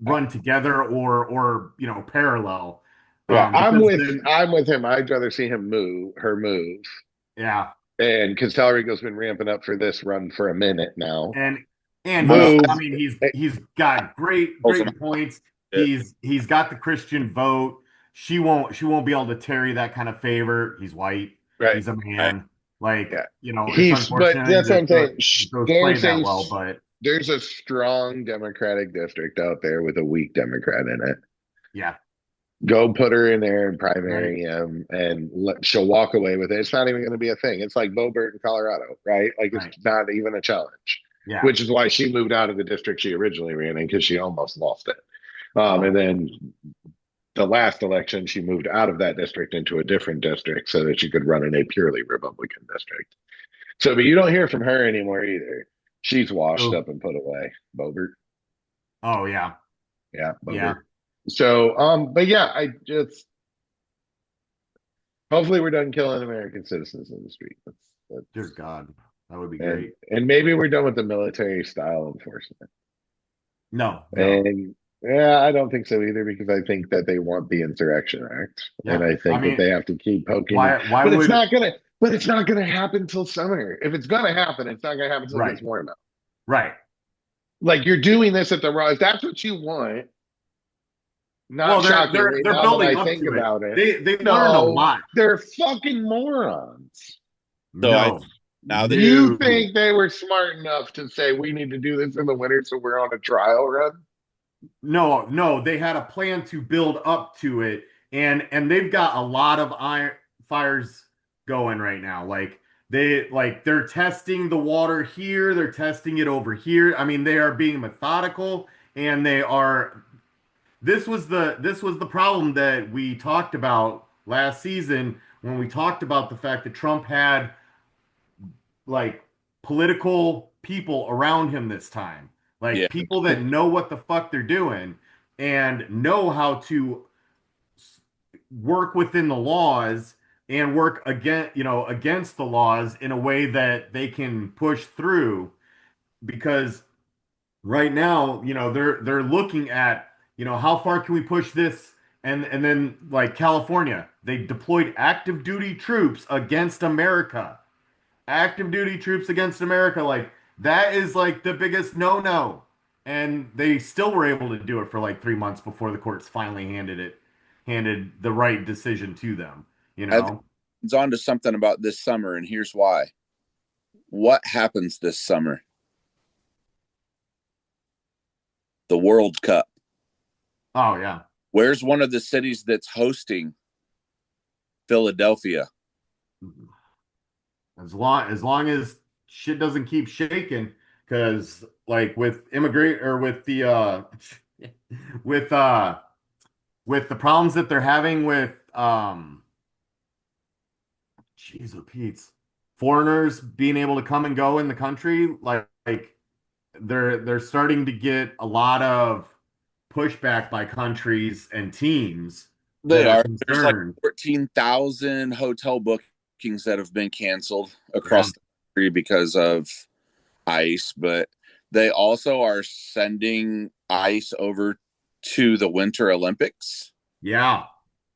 run together or parallel. Yeah, Because then I'm with him. I'd rather see him move her move, yeah. and because Tallarico's been ramping up for this run for a minute now. And And move. I mean, he's got great points. He's got the Christian vote. She won't be able to tarry that kind of favor. He's white. Right. He's a Right. man. Like, Yeah. it's But unfortunate that's what I'm saying. that those There's played that a well, but there's a strong Democratic district out there with a weak Democrat in it. yeah, Go put her in there and right, primary him, and she'll walk away with it. It's not even going to be a thing. It's like Boebert in Colorado, right? Like it's right, not even a challenge. yeah. Which is why she moved out of the district she originally ran in because she almost lost it. And Well, then the last election, she moved out of that district into a different district so that she could run in a purely Republican district. So, but you don't hear from her anymore either. She's washed oh, up and put away. Boebert. oh yeah, Yeah, yeah. Boebert. So, but yeah, I just hopefully we're done killing American citizens in the street. Dear God, that would be And great. maybe we're done with the military style enforcement. No, no, And yeah, I don't think so either because I think that they want the Insurrection Act, and yeah. I I think that mean, they have to keep poking. why But it's would not gonna. But it's not gonna happen till summer. If it's gonna happen, it's not gonna happen until it right, gets warm out. right. Like you're doing this at the rise. That's what you want. Well, Not they're shockingly, they're now that building I up think to it. about it, They've learned a no, lot. they're fucking morons. So I No, now that You no, think they were smart enough to say we need to do this in the winter so we're on a trial run? no, no. They had a plan to build up to it, and they've got a lot of iron fires going right now. They're testing the water here, they're testing it over here. I mean, they are being methodical, and they are. This was the problem that we talked about last season when we talked about the fact that Trump had like political people around him this time, yeah, like people that know what the fuck they're doing and know how to work within the laws and work against the laws in a way that they can push through because right now, they're looking at, how far can we push this? And then like California, they deployed active duty troops against America. Active duty troops against America. Like that is like the biggest no-no. And they still were able to do it for like 3 months before the courts finally handed the right decision to them, you I think know? it's on to something about this summer, and here's why. What happens this summer? The World Cup. Oh yeah. Where's one of the cities that's hosting? Philadelphia. As long as shit doesn't keep shaking, because like with immigrant or with the with uh with the problems that they're having with jeez oh Pete's foreigners being able to come and go in the country, like they're starting to get a lot of pushback by countries and teams They that are are. There's like concerned. 14,000 hotel bookings that have been canceled Yeah. across the country because of ice, but they also are sending ice over to the Winter Olympics. Yeah.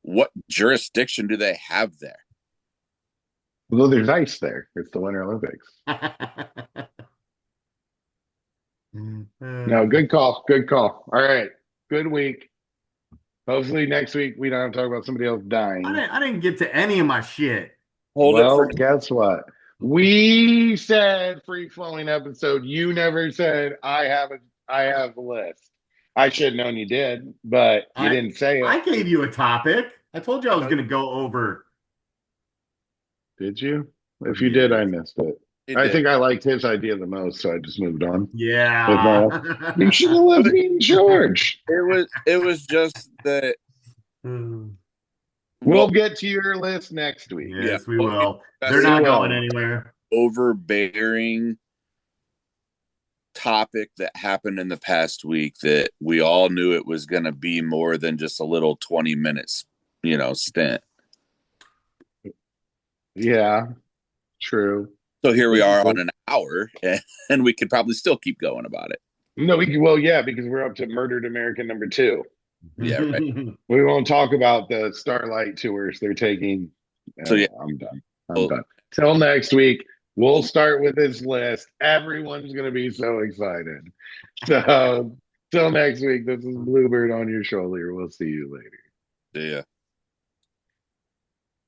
What jurisdiction do they have there? Well, there's ice there. It's the Winter Olympics. No, good call. Good call. All right. Good week. Hopefully next week we don't have to talk about somebody else dying. I didn't get to any of my shit. Hold it Well, for guess what? We said free flowing episode. You never said I have a list. I should have known you did, but you I didn't say I it. gave you a topic. I told you I was No, going to go over. did you? If you did, I Yes. missed it. it I did. think I liked his idea the most, so I just moved on with my. You should Yeah. have left me in charge. It was just that. We'll Well, get to your list next week. yeah, Yes, we we'll will. They're discuss We not the going will. anywhere. overbearing topic that happened in the past week that we all knew it was going to be more than just a little 20 minutes, stint. Yeah, true. So here we are on an hour, and we could probably still keep going about it. No, we can, well, yeah, because we're up to Murdered American #2. Yeah, right. We won't talk about the Starlight tours they're taking. So yeah, I'm done. I'm well, done. Till next week. We'll start with this list. Everyone's going to be so excited. So, till next week, this is Bluebird on your shoulder. We'll see you later. Yeah.